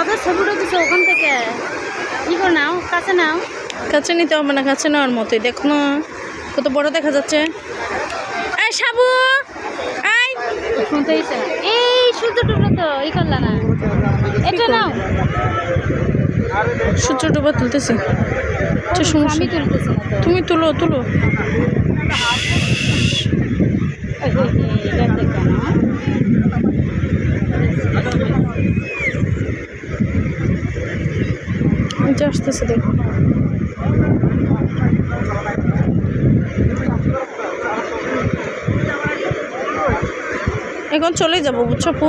কত ছবি উঠেছে ওখান থেকে। কি করে নাও, কাছে নাও। কাছে নিতে হবে না, কাছে নেওয়ার মতোই। দেখো না কত বড় দেখা যাচ্ছে। এই সাবু, এই শুনতে ইচ্ছে না। এই সূর্য টুকরো তো ই করলা না, এটা নাও। সূর্য ডুবা তুলতেছি। আমি তুলতেছি না তো। তুমি তুলো তুলো। এটা দেখো না। আসতেছে দেখো। এখন চলে যাবো বুঝছো আপু।